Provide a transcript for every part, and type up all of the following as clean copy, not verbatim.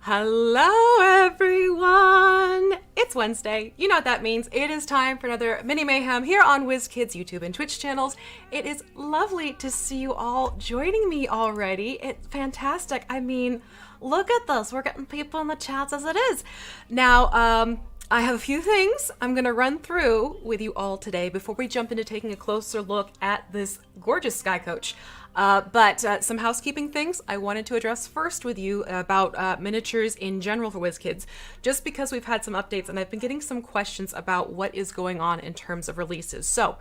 Hello, everyone! It's Wednesday. You know what that means. It is time for another mini mayhem here on WizKids YouTube and Twitch channels. It is lovely to see you all joining me already. It's fantastic. I mean, look at this. We're getting people in the chats as it is. Now, I have a few things I'm going to run through with you all today before we jump into taking a closer look at this gorgeous Skycoach. But some housekeeping things I wanted to address first with you about miniatures in general for WizKids, just because we've had some updates and I've been getting some questions about what is going on in terms of releases. So,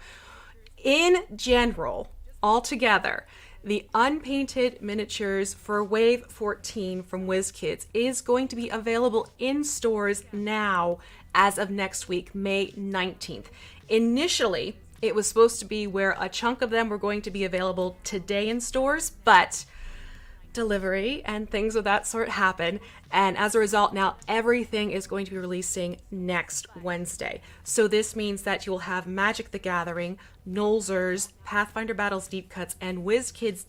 in general, altogether, the Unpainted miniatures for Wave 14 from WizKids is going to be available in stores now as of next week, May 19th. Initially, it was supposed to be where a chunk of them were going to be available today in stores, but delivery and things of that sort happen. And as a result, now everything is going to be releasing next Wednesday. So this means that you will have Magic the Gathering, Nolzur's, Pathfinder Battles Deep Cuts, and WizKids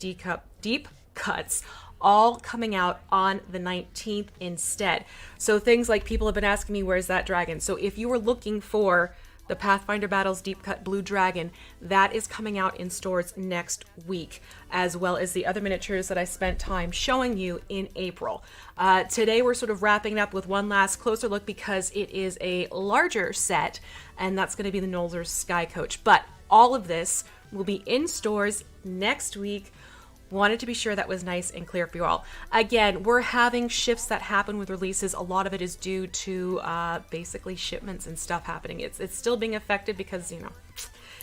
Deep Cuts all coming out on the 19th instead. So things like people have been asking me, where's that dragon? So if you were looking for the Pathfinder Battles Deep Cut Blue Dragon, that is coming out in stores next week, as well as the other miniatures that I spent time showing you in April. Today we're sort of wrapping up with one last closer look because it is a larger set, and that's going to be the Nolzur Skycoach. But all of this will be in stores next week. Wanted to be sure that was nice and clear for you all. Again, we're having shifts that happen with releases. A lot of it is due to basically shipments and stuff happening. It's still being affected because, you know,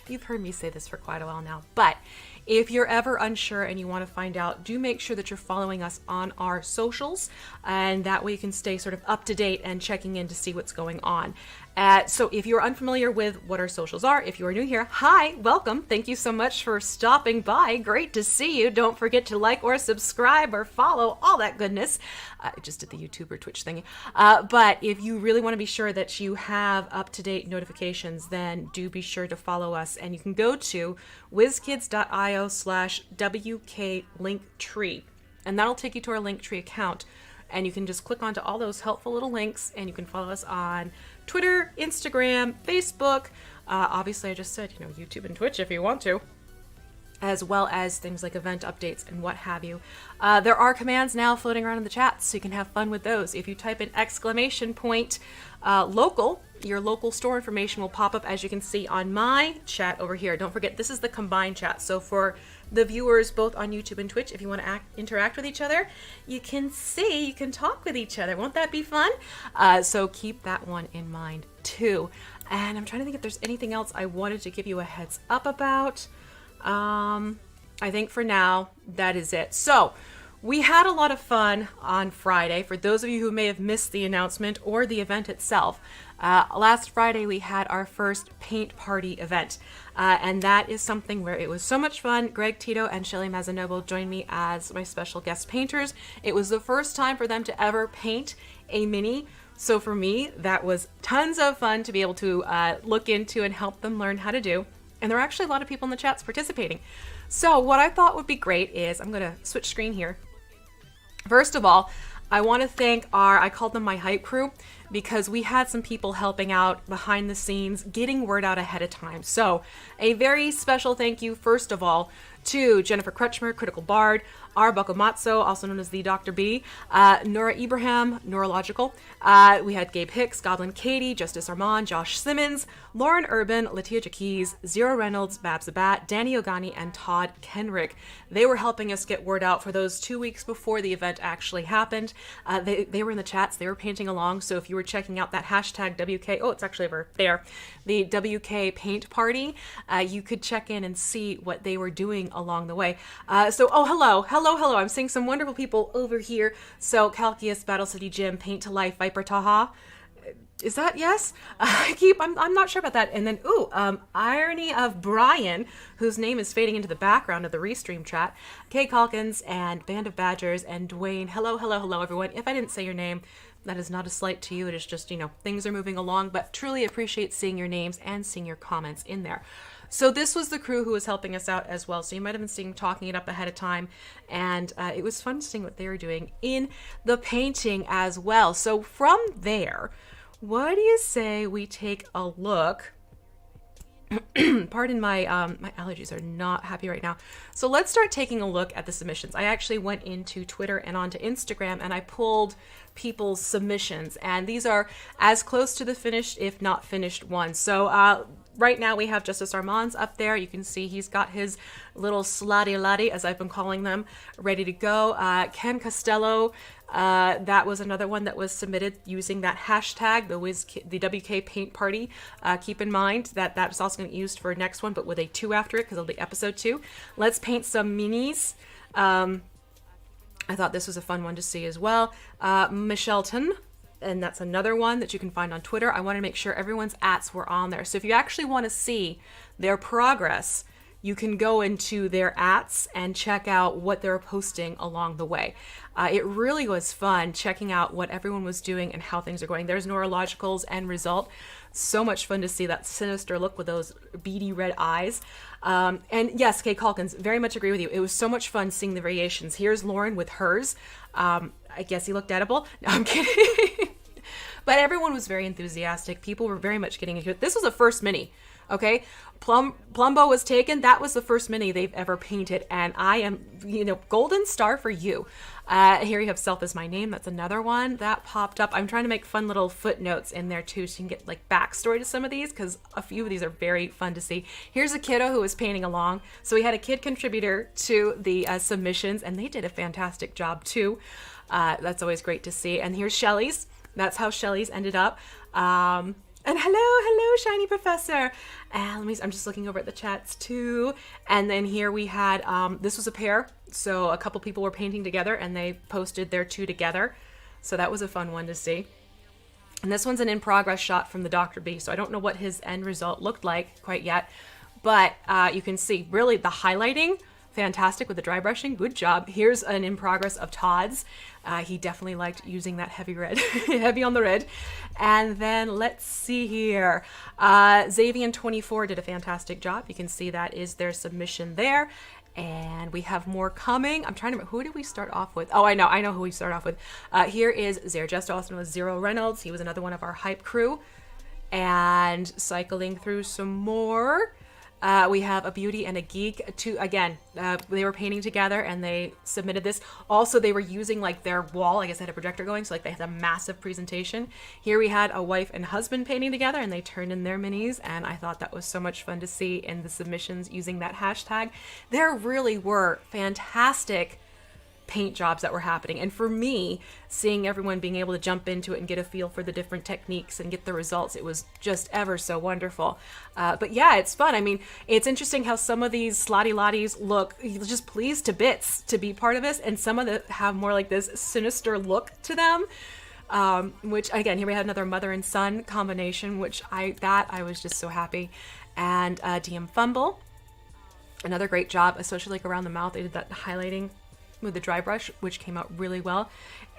you've heard me say this for quite a while now. But if you're ever unsure and you want to find out, do make sure that you're following us on our socials, and that way you can stay sort of up to date and checking in to see what's going on. So if you're unfamiliar with what our socials are, if you are new here, hi, welcome. Thank you so much for stopping by. Great to see you. Don't forget to like or subscribe or follow, all that goodness. I just did the YouTube or Twitch thingy. But if you really want to be sure that you have up-to-date notifications, then do be sure to follow us. And you can go to wizkids.io/WK Linktree, and that'll take you to our Linktree account. And you can just click onto all those helpful little links, and you can follow us on Twitter, Instagram, Facebook. Obviously, I just said, you know, YouTube and Twitch if you want to, as well as things like event updates and what have you. There are commands now floating around in the chat, so you can have fun with those. If you type in !local, your local store information will pop up, as you can see on my chat over here. Don't forget, this is the combined chat. So for the viewers both on YouTube and Twitch, if you want to interact with each other, you can talk with each other. Won't that be fun? So keep that one in mind too. And I'm trying to think if there's anything else I wanted to give you a heads up about. I think for now, that is it. So we had a lot of fun on Friday. For those of you who may have missed the announcement or the event itself, last Friday we had our first paint party event. And that is something where it was so much fun. Greg Tito and Shelly Mazanobo joined me as my special guest painters. It was the first time for them to ever paint a mini. So for me, that was tons of fun to be able to look into and help them learn how to do. And there are actually a lot of people in the chats participating. So what I thought would be great is, I'm going to switch screen here. First of all, I want to thank I called them my hype crew, because we had some people helping out behind the scenes, getting word out ahead of time. So a very special thank you, first of all, to Jennifer Kretschmer, Critical Bard, R. Bakumatsu, also known as the Dr. B, Nora Ibrahim, Neurological. We had Gabe Hicks, Goblin Katie, Justice Armand, Josh Simmons, Lauren Urban, Latia Jaquiz, Zero Reynolds, Babs Abat, Danny Ogani, and Todd Kenrick. They were helping us get word out for those 2 weeks before the event actually happened. They were in the chats, they were painting along, so if you were checking out that hashtag WK, oh, it's actually over there, the WK Paint Party, you could check in and see what they were doing along the way. Hello, I'm seeing some wonderful people over here. So, Calcius, Battle City Jim, Paint to Life, Viper Taha. Is that yes? I'm not sure about that. And then, Irony of Brian, whose name is fading into the background of the Restream chat. Kay Calkins and Band of Badgers and Dwayne. Hello, everyone. If I didn't say your name, that is not a slight to you. It is just, things are moving along, but truly appreciate seeing your names and seeing your comments in there. So this was the crew who was helping us out as well. So you might have been seeing talking it up ahead of time, and it was fun seeing what they were doing in the painting as well. So from there, what do you say we take a look? Pardon my my allergies are not happy right now. So let's start taking a look at the submissions. I actually went into Twitter and onto Instagram, and I pulled people's submissions, and these are as close to the finished, if not finished, ones. So right now we have Justice Armand's up there. You can see he's got his little Slaadi laddie, as I've been calling them, ready to go. Ken Costello, that was another one that was submitted using that hashtag, the WK Paint Party. Keep in mind that that's also going to be used for next one, but with a 2 after it, because it'll be episode 2. Let's paint some minis. I thought this was a fun one to see as well. Michelton, and that's another one that you can find on Twitter. I want to make sure everyone's ats were on there. So if you actually want to see their progress, you can go into their ats and check out what they're posting along the way. It really was fun checking out what everyone was doing and how things are going. There's Neurological's end result. So much fun to see that sinister look with those beady red eyes. And yes, Kay Calkins, very much agree with you. It was so much fun seeing the variations. Here's Lauren with hers. I guess he looked edible. No, I'm kidding. But everyone was very enthusiastic. People were very much getting into it. This was a first mini. Okay, Plumbo was taken. That was the first mini they've ever painted, and I am, golden star for you. Here you have Self Is My Name. That's another one that popped up. I'm trying to make fun little footnotes in there too, so you can get like backstory to some of these, because a few of these are very fun to see. Here's a kiddo who was painting along. So we had a kid contributor to the submissions, and they did a fantastic job too. That's always great to see. And here's Shelly's. That's how Shelly's ended up. And hello, Shiny Professor. And I'm just looking over at the chats too. And then here we had, this was a pair. So a couple people were painting together and they posted their 2 together. So that was a fun one to see. And this one's an in progress shot from the Dr. B. So I don't know what his end result looked like quite yet. But you can see really the highlighting, fantastic with the dry brushing. Good job. Here's an in progress of Todd's. He definitely liked using that heavy red, heavy on the red. And then let's see here. Xavian24 did a fantastic job. You can see that is their submission there. And we have more coming. I'm trying to remember, who did we start off with? Oh, I know who we start off with. Here is Zare Just Austin with Zero Reynolds. He was another one of our hype crew. And cycling through some more. We have a beauty and a geek. They were painting together and they submitted this. Also, they were using like their wall. I guess they had a projector going, so like they had a massive presentation. Here we had a wife and husband painting together, and they turned in their minis. And I thought that was so much fun to see in the submissions using that hashtag. There really were fantastic paint jobs that were happening, and for me, seeing everyone being able to jump into it and get a feel for the different techniques and get the results, it was just ever so wonderful. But yeah, it's fun. I mean, it's interesting how some of these slotty lotties look just pleased to bits to be part of this, and some of them have more like this sinister look to them. Which again, here we had another mother and son combination, which I was just so happy. And DM Fumble, another great job, especially like around the mouth. They did that highlighting with the dry brush, which came out really well.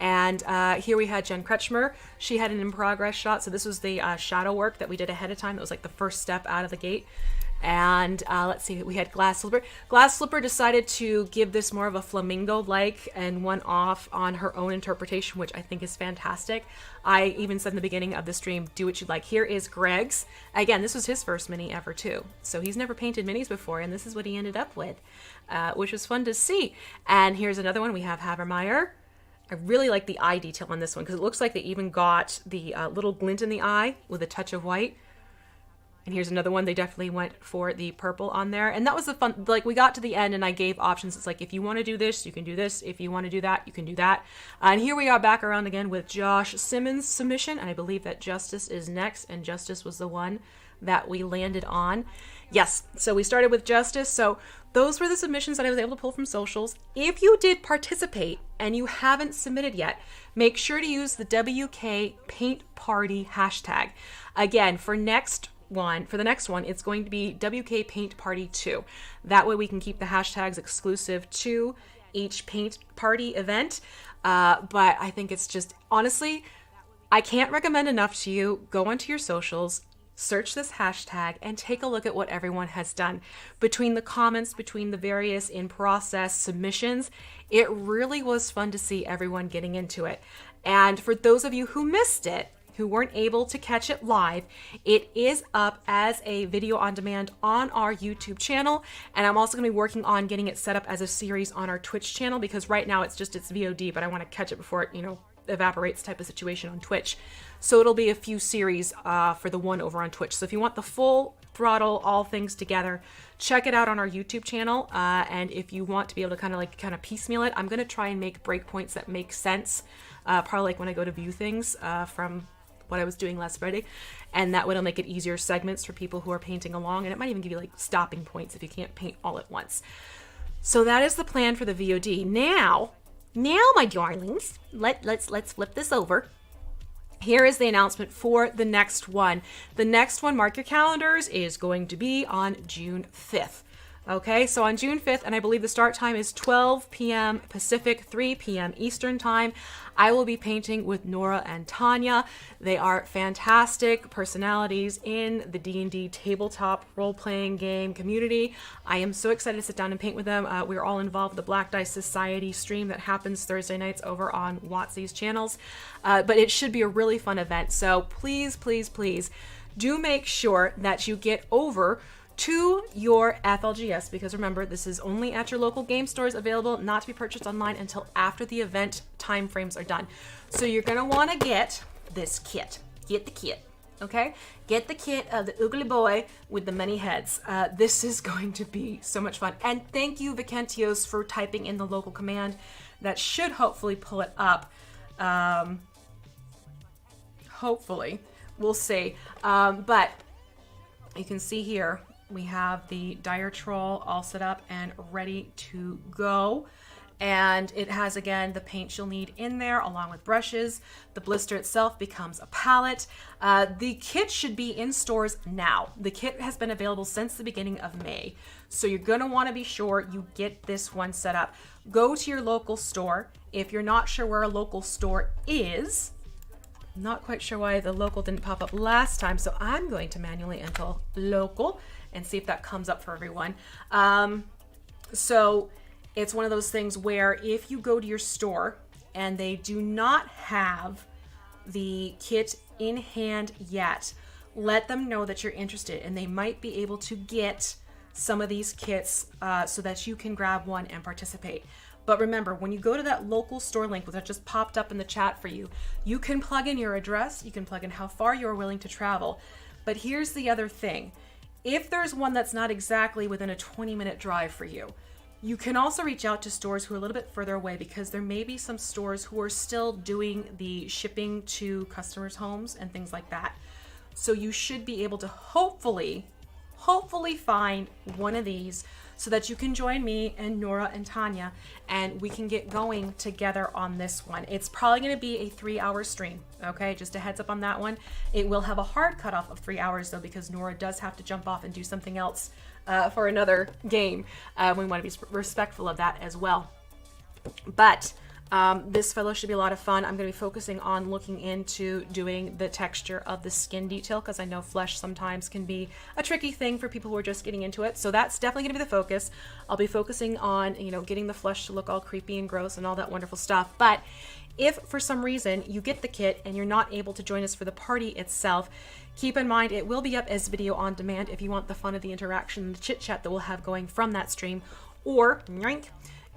And here we had Jen Kretschmer. She had an in progress shot. So this was the shadow work that we did ahead of time. That was like the first step out of the gate. And let's see, we had Glass Slipper. Glass Slipper decided to give this more of a flamingo-like and one off on her own interpretation, which I think is fantastic. I even said in the beginning of the stream, do what you like. Here is Greg's. Again, this was his first mini ever too. So he's never painted minis before, and this is what he ended up with, which was fun to see. And here's another one. We have Havermeyer. I really like the eye detail on this one because it looks like they even got the little glint in the eye with a touch of white. And here's another one. They definitely went for the purple on there. And that was the fun. Like, we got to the end and I gave options. It's like, if you want to do this, you can do this. If you want to do that, you can do that. And here we are back around again with Josh Simmons' submission. And I believe that Justice is next. And Justice was the one that we landed on. Yes. So we started with Justice. So those were the submissions that I was able to pull from socials. If you did participate and you haven't submitted yet, make sure to use the WK Paint Party hashtag. Again, for the next one, it's going to be WK Paint Party 2. That way we can keep the hashtags exclusive to each paint party event. But I think it's just, honestly, I can't recommend enough to you. Go onto your socials, search this hashtag and take a look at what everyone has done. Between the comments, between the various in-process submissions, it really was fun to see everyone getting into it. And for those of you who missed it, who weren't able to catch it live, it is up as a video on demand on our YouTube channel. And I'm also going to be working on getting it set up as a series on our Twitch channel, because right now it's VOD, but I want to catch it before it, evaporates type of situation on Twitch. So it'll be a few series for the one over on Twitch. So if you want the full throttle, all things together, check it out on our YouTube channel. And if you want to be able to kind of piecemeal it, I'm going to try and make breakpoints that make sense. Probably like when I go to view things from what I was doing last Friday, and that way it'll make it easier segments for people who are painting along, and it might even give you like stopping points if you can't paint all at once. So that is the plan for the VOD. Now my darlings, let's flip this over. Here is the announcement for the next one. The next one, mark your calendars, is going to be on June 5th. Okay, so on June 5th, and I believe the start time is 12 p.m. Pacific, 3 p.m. Eastern time, I will be painting with Nora and Tanya. They are fantastic personalities in the D&D tabletop role-playing game community. I am so excited to sit down and paint with them. We're all involved with the Black Dice Society stream that happens Thursday nights over on WotC's channels. But it should be a really fun event. So please, please, please do make sure that you get over to your FLGS, because remember, this is only at your local game stores, available, not to be purchased online until after the event timeframes are done. So you're going to want to get this kit. Get the kit, okay? Get the kit of the Oogly Boy with the many heads. This is going to be so much fun. And thank you, Vicentios, for typing in the local command. That should hopefully pull it up. Hopefully. We'll see. But you can see here, we have the Dire Troll all set up and ready to go. And it has, again, the paint you'll need in there along with brushes. The blister itself becomes a palette. The kit should be in stores now. The kit has been available since the beginning of May. So you're going to want to be sure you get this one set up. Go to your local store. If you're not sure where a local store is, I'm not quite sure why the local didn't pop up last time, so I'm going to manually enter local and see if that comes up for everyone. So it's one of those things where if you go to your store and they do not have the kit in hand yet, let them know that you're interested, and they might be able to get some of these kits so that you can grab one and participate. But remember, when you go to that local store link that just popped up in the chat for you, you can plug in your address, you can plug in how far you're willing to travel. But here's the other thing. If there's one that's not exactly within a 20-minute drive for you, you can also reach out to stores who are a little bit further away, because there may be some stores who are still doing the shipping to customers' homes and things like that. So you should be able to hopefully find one of these so that you can join me and Nora and Tanya, and we can get going together on this one. It's probably going to be a 3-hour stream, okay? Just a heads up on that one. It will have a hard cutoff of 3 hours, though, because Nora does have to jump off and do something else for another game. We want to be respectful of that as well. But this fellow should be a lot of fun. I'm going to be focusing on looking into doing the texture of the skin detail, because I know flesh sometimes can be a tricky thing for people who are just getting into it. So that's definitely going to be the focus. I'll be focusing on, getting the flesh to look all creepy and gross and all that wonderful stuff. But if for some reason you get the kit and you're not able to join us for the party itself, keep in mind it will be up as video on demand if you want the fun of the interaction and the chit chat that we'll have going from that stream. Or,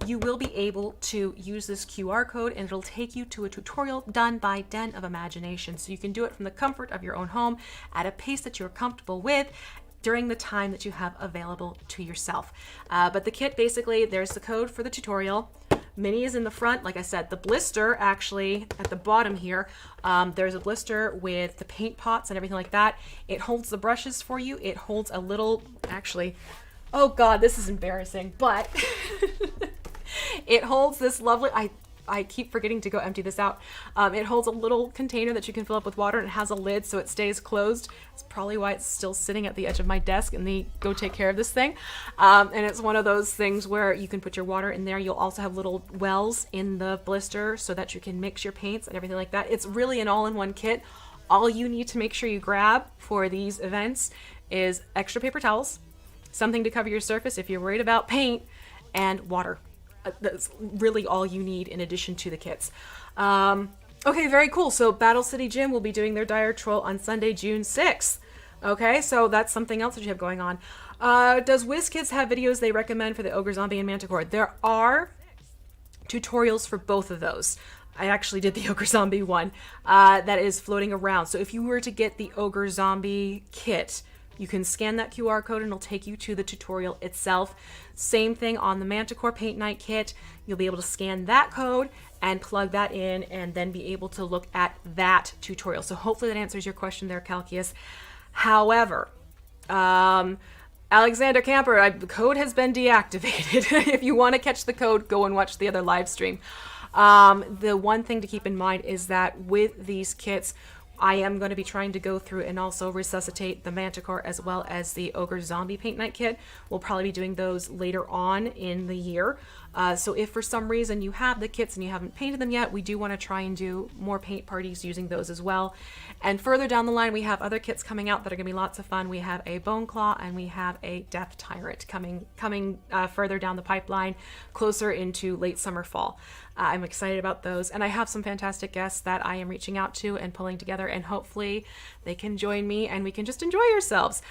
you will be able to use this QR code and it'll take you to a tutorial done by Den of Imagination. So you can do it from the comfort of your own home at a pace that you're comfortable with during the time that you have available to yourself. But the kit, basically, there's the code for the tutorial. Mini is in the front. Like I said, the blister actually at the bottom here, there's a blister with the paint pots and everything like that. It holds the brushes for you. It holds a little, actually, oh God, this is embarrassing, but it holds this lovely, I keep forgetting to go empty this out. It holds a little container that you can fill up with water, and it has a lid so it stays closed. It's probably why it's still sitting at the edge of my desk and they go take care of this thing. And it's one of those things where you can put your water in there. You'll also have little wells in the blister so that you can mix your paints and everything like that. It's really an all-in-one kit. All you need to make sure you grab for these events is extra paper towels, something to cover your surface if you're worried about paint, and water. That's really all you need in addition to the kits. Okay, very cool. So Battle City Gym will be doing their Dire Troll on Sunday, June 6th. Okay, so that's something else that you have going on. Does WizKids have videos they recommend for the Ogre Zombie and Manticore? There are tutorials for both of those. I actually did the Ogre Zombie one that is floating around. So if you were to get the Ogre Zombie kit, you can scan that QR code and it'll take you to the tutorial itself. Same thing on the Manticore Paint Night kit. You'll be able to scan that code and plug that in and then be able to look at that tutorial. So hopefully that answers your question there, Calcius. However, Alexander Camper, the code has been deactivated. If you want to catch the code, go and watch the other live stream. The one thing to keep in mind is that with these kits, I am going to be trying to go through and also resuscitate the Manticore as well as the Ogre Zombie Paint Night kit. We'll probably be doing those later on in the year. So if for some reason you have the kits and you haven't painted them yet, we do want to try and do more paint parties using those as well. And further down the line, we have other kits coming out that are going to be lots of fun. We have a Bone Claw and we have a Death Tyrant coming further down the pipeline, closer into late summer, fall. I'm excited about those, and I have some fantastic guests that I am reaching out to and pulling together, and hopefully they can join me and we can just enjoy ourselves.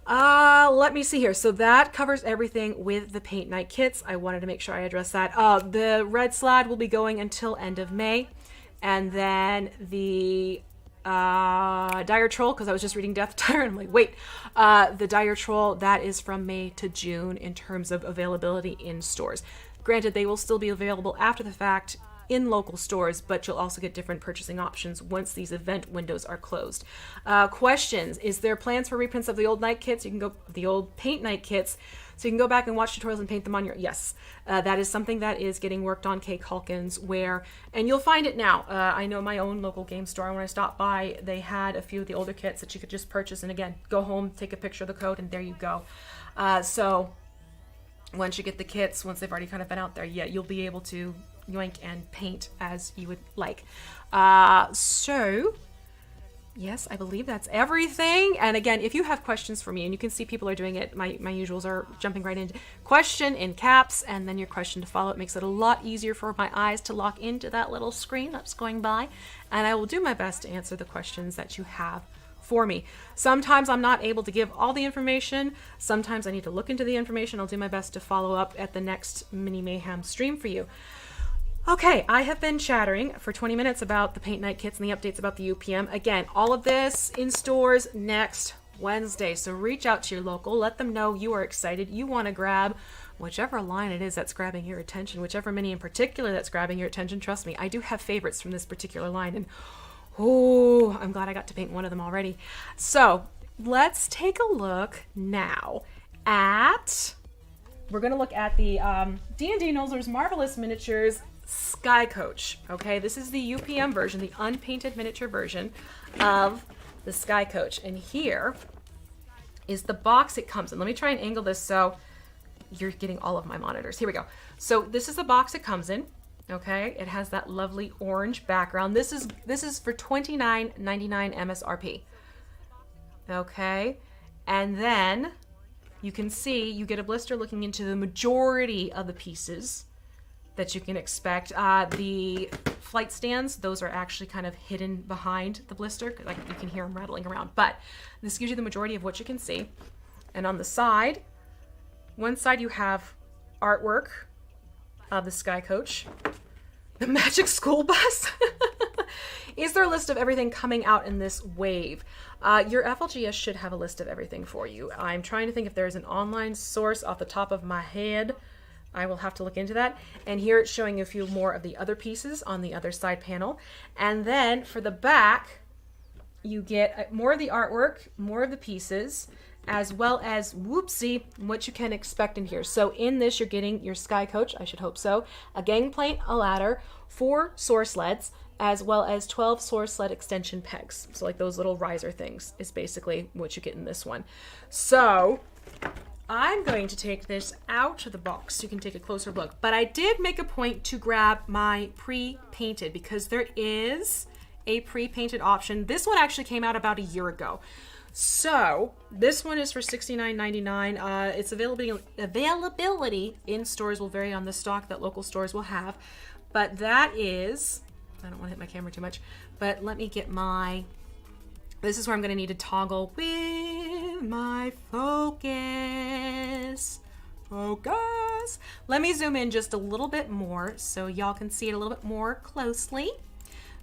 Let me see here. So that covers everything with the Paint Night kits. I wanted to make sure I addressed that. The Red Slaad will be going until end of May, and then the Dire Troll, because I was just reading Death Tyrant, I'm like, wait, the Dire Troll, that is from May to June in terms of availability in stores. Granted, they will still be available after the fact in local stores, but you'll also get different purchasing options once these event windows are closed. Questions: is there plans for reprints of the old night kits? You can go the old Paint Night kits, so you can go back and watch tutorials and paint them on your. Yes, that is something that is getting worked on. Kay Calkins, and you'll find it now. I know my own local game store. When I stopped by, they had a few of the older kits that you could just purchase, and again, go home, take a picture of the code, and there you go. So once you get the kits, once they've already kind of been out there, yeah, you'll be able to yoink and paint as you would like. So yes, I believe that's everything. And again, if you have questions for me, and you can see people are doing it, my usuals are jumping right into question in caps and then your question to follow. It makes it a lot easier for my eyes to lock into that little screen that's going by, and I will do my best to answer the questions that you have for me. Sometimes I'm not able to give all the information. Sometimes I need to look into the information. I'll do my best to follow up at the next Mini Mayhem stream for you. Okay, I have been chattering for 20 minutes about the Paint Night kits and the updates about the UPM. Again, all of this in stores next Wednesday. So reach out to your local, let them know you are excited. You want to grab whichever line it is that's grabbing your attention, whichever mini in particular that's grabbing your attention. Trust me, I do have favorites from this particular line, and oh, I'm glad I got to paint one of them already. So let's take a look now at, we're going to look at the D&D Nolzur's Marvelous Miniatures Skycoach. Okay, this is the UPM version, the unpainted miniature version of the Skycoach. And here is the box it comes in. Let me try and angle this so you're getting all of my monitors. Here we go. So this is the box it comes in. Okay, it has that lovely orange background. This is for $29.99 MSRP. Okay, and then you can see you get a blister looking into the majority of the pieces that you can expect. The flight stands, those are actually kind of hidden behind the blister, like you can hear them rattling around, but this gives you the majority of what you can see. And on the side, one side you have artwork of the Skycoach, the Magic School Bus. Is there a list of everything coming out in this wave? Your FLGS should have a list of everything for you. I'm trying to think if there's an online source off the top of my head. I will have to look into that. And here it's showing a few more of the other pieces on the other side panel. And then for the back, you get more of the artwork, more of the pieces, as well as, whoopsie, what you can expect in here. So in this, you're getting your Skycoach, I should hope so, a gangplank, a ladder, 4 soar sleds, as well as 12 soar sled extension pegs. So like those little riser things is basically what you get in this one. So I'm going to take this out of the box so you can take a closer look. But I did make a point to grab my pre-painted because there is a pre-painted option. This one actually came out about a year ago. So this one is for $69.99. Its availability in stores will vary on the stock that local stores will have. But that is, I don't want to hit my camera too much, but let me get my, this is where I'm going to need to toggle with my focus. Focus. Let me zoom in just a little bit more so y'all can see it a little bit more closely.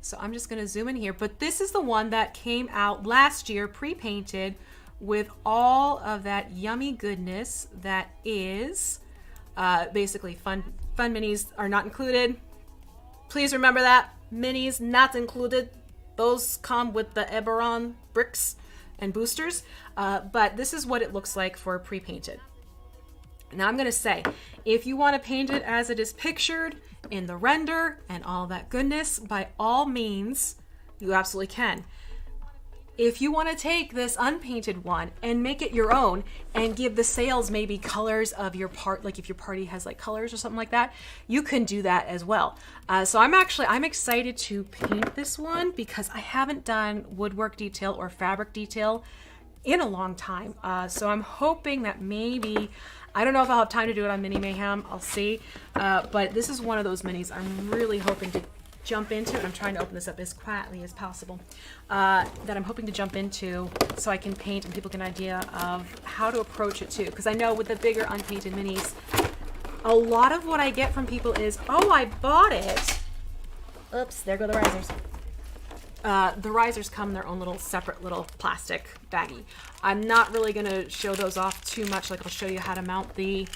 So I'm just going to zoom in here, but this is the one that came out last year, pre-painted, with all of that yummy goodness that is basically fun minis are not included. Please remember that. Minis not included. Those come with the Eberron bricks and boosters, but this is what it looks like for pre-painted. Now I'm going to say, if you want to paint it as it is pictured in the render and all that goodness, by all means, you absolutely can. If you want to take this unpainted one and make it your own and give the sails maybe colors of your part, like if your party has like colors or something like that, you can do that as well. So I'm excited to paint this one because I haven't done woodwork detail or fabric detail in a long time. So I'm hoping that maybe, I don't know if I'll have time to do it on Mini Mayhem, I'll see. But this is one of those minis I'm really hoping to jump into, and I'm trying to open this up as quietly as possible, that I'm hoping to jump into so I can paint and people get an idea of how to approach it too. Because I know with the bigger unpainted minis, a lot of what I get from people is, oh, I bought it. Oops, there go the risers. The risers come in their own little separate little plastic baggie. I'm not really going to show those off too much. Like I'll show you how to mount the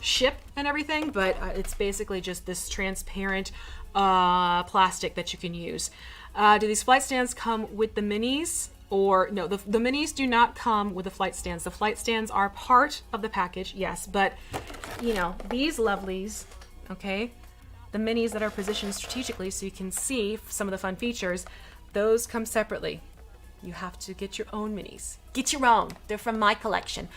ship and everything, but it's basically just this transparent plastic that you can use. Do these flight stands come with the minis? Or no, the minis do not come with the flight stands. The flight stands are part of the package, yes, but you know, these lovelies, okay, the minis that are positioned strategically so you can see some of the fun features, those come separately. You have to get your own minis. Get your own. They're from my collection.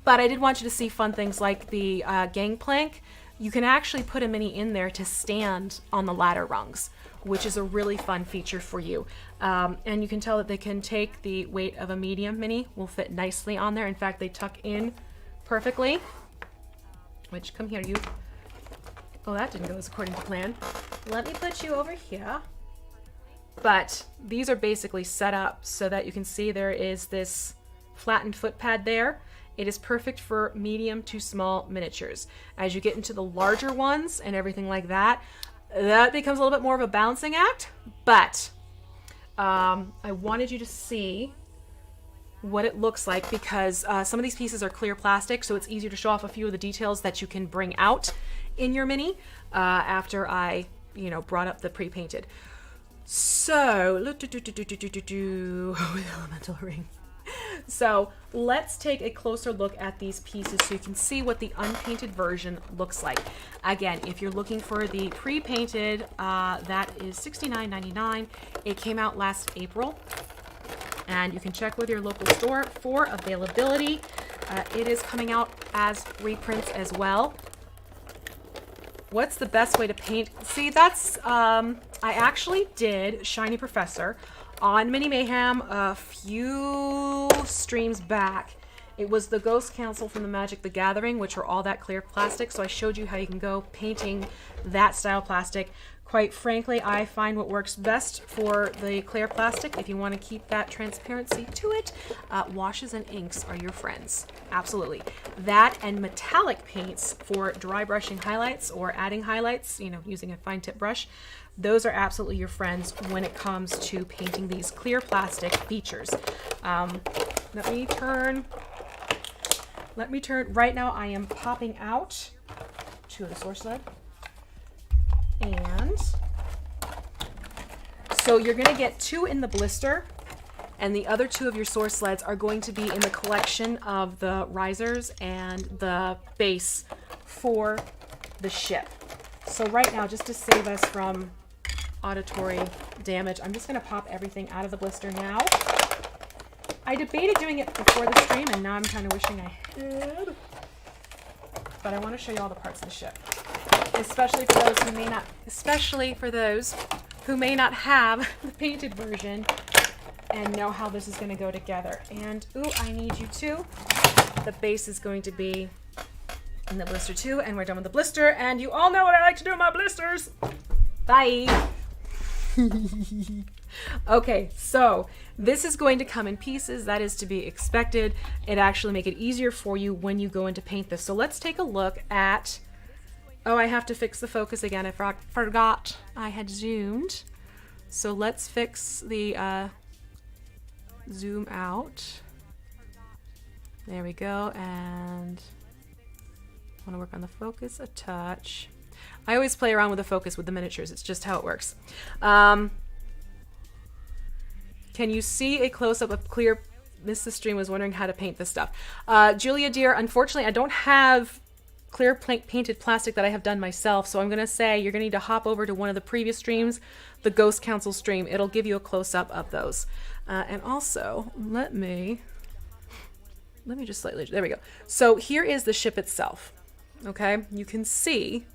But I did want you to see fun things like the gangplank. You can actually put a mini in there to stand on the ladder rungs, which is a really fun feature for you. And you can tell that they can take the weight of a medium mini, will fit nicely on there. In fact, they tuck in perfectly. Which, come here, you. Oh, that didn't go as according to plan. Let me put you over here. But these are basically set up so that you can see there is this flattened foot pad there. It is perfect for medium to small miniatures. As you get into the larger ones and everything like that, that becomes a little bit more of a balancing act. But I wanted you to see what it looks like because some of these pieces are clear plastic, so it's easier to show off a few of the details that you can bring out in your mini after I, brought up the pre-painted. So, with elemental ring. So let's take a closer look at these pieces so you can see what the unpainted version looks like. Again, if you're looking for the pre-painted, that is $69.99. It came out last April, and you can check with your local store for availability. It is coming out as reprints as well. What's the best way to paint? See, that's, I actually did Shiny Professor on Mini Mayhem a few streams back. It was the Ghost Council from the Magic the Gathering, which are all that clear plastic. So I showed you how you can go painting that style plastic. Quite frankly, I find what works best for the clear plastic, if you want to keep that transparency to it, washes and inks are your friends. Absolutely. That and metallic paints for dry brushing highlights or adding highlights, using a fine tip brush. Those are absolutely your friends when it comes to painting these clear plastic features. Let me turn. Right now I am popping out two of the source lead. And so you're going to get 2 in the blister, and the other 2 of your source sleds are going to be in the collection of the risers and the base for the ship. So right now, just to save us from auditory damage, I'm just going to pop everything out of the blister now. I debated doing it before the stream, and now I'm kind of wishing I had. But I want to show you all the parts of the ship. Especially for those who may not have the painted version and know how this is going to go together. And, ooh, I need you too. The base is going to be in the blister too, and we're done with the blister, and you all know what I like to do with my blisters. Bye. Okay, so this is going to come in pieces. That is to be expected. It actually make it easier for you when you go in to paint this. So let's take a look at, oh, I have to fix the focus again. I forgot I had zoomed. So let's fix the zoom out. There we go, and I want to work on the focus a touch. I always play around with the focus with the miniatures. It's just how it works. Can you see a close-up of clear? Missed the stream, was wondering how to paint this stuff. Julia dear, unfortunately I don't have clear painted plastic that I have done myself, so I'm going to say you're going to need to hop over to one of the previous streams, the Ghost Council stream. It'll give you a close-up of those. And also, let me just slightly, there we go. So here is the ship itself. Okay, you can see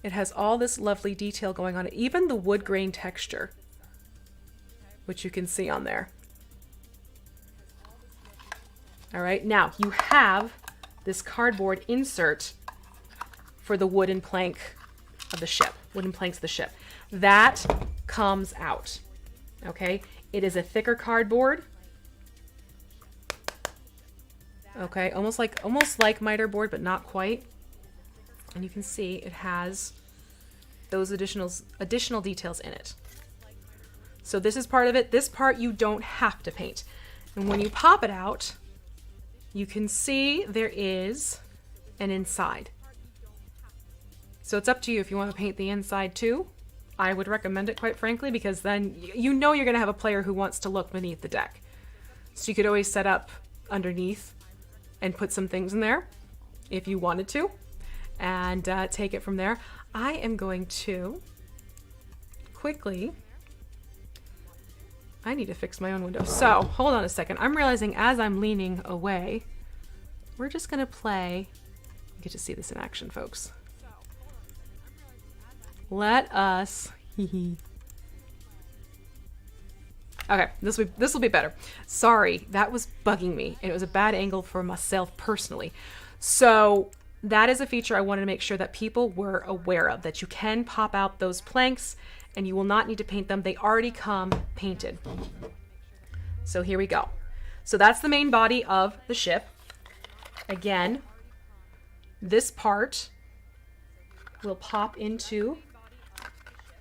it has all this lovely detail going on it, even the wood grain texture, which you can see on there. All right, now you have this cardboard insert for the wooden plank of the ship, wooden planks of the ship. That comes out, okay? It is a thicker cardboard. Okay, almost like miter board, but not quite. And you can see it has those additional details in it. So this is part of it. This part you don't have to paint. And when you pop it out, you can see there is an inside. So it's up to you if you want to paint the inside too. I would recommend it, quite frankly, because then you know you're going to have a player who wants to look beneath the deck. So you could always set up underneath and put some things in there if you wanted to, and take it from there. I am going to quickly, I need to fix my own window. So hold on a second. I'm realizing as I'm leaning away, we're just gonna play, you get to see this in action, folks. Let us, okay, this will be better. Sorry, that was bugging me. It was a bad angle for myself personally. So that is a feature I wanted to make sure that people were aware of, that you can pop out those planks and you will not need to paint them. They already come painted. So here we go. So that's the main body of the ship. Again, this part will pop into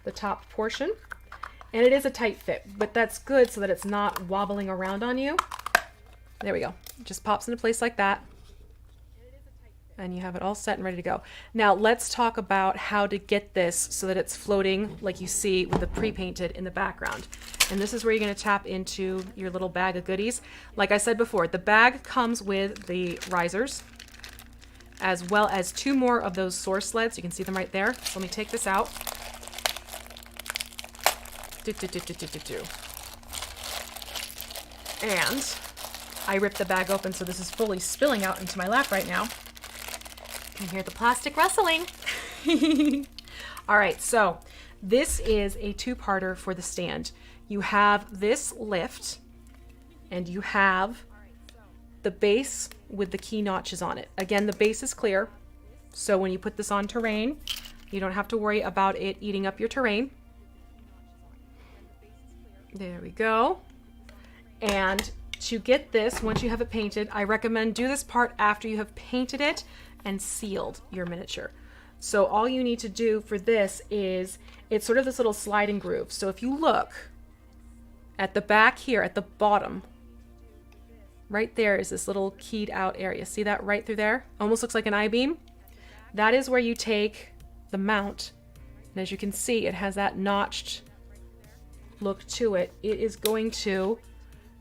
the top portion. And it is a tight fit, but that's good so that it's not wobbling around on you. There we go. It just pops into place like that. And you have it all set and ready to go. Now let's talk about how to get this so that it's floating like you see with the pre-painted in the background. And this is where you're going to tap into your little bag of goodies. Like I said before, the bag comes with the risers, as well as 2 more of those source sleds. You can see them right there. So let me take this out. And I ripped the bag open, so this is fully spilling out into my lap right now. You can hear the plastic rustling. All right, so this is a 2-parter for the stand. You have this lift, and you have the base with the key notches on it. Again, the base is clear, so when you put this on terrain, you don't have to worry about it eating up your terrain. There we go. And to get this, once you have it painted, I recommend do this part after you have painted it and sealed your miniature. So all you need to do for this is, it's sort of this little sliding groove. So if you look at the back here, at the bottom, right there is this little keyed out area. See that right through there? Almost looks like an I-beam. That is where you take the mount. And as you can see, it has that notched look to it. It is going to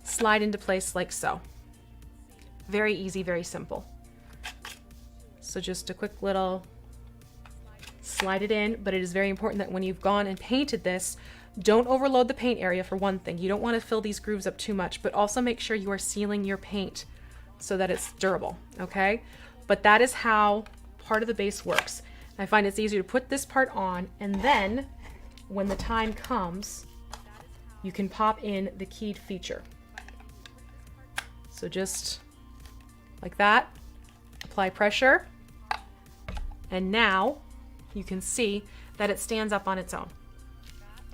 slide into place like so. Very easy, very simple. So just a quick little slide it in, but it is very important that when you've gone and painted this, don't overload the paint area for one thing. You don't want to fill these grooves up too much, but also make sure you are sealing your paint so that it's durable, okay? But that is how part of the base works. I find it's easier to put this part on and then when the time comes, you can pop in the keyed feature. So just like that, apply pressure, and now you can see that it stands up on its own.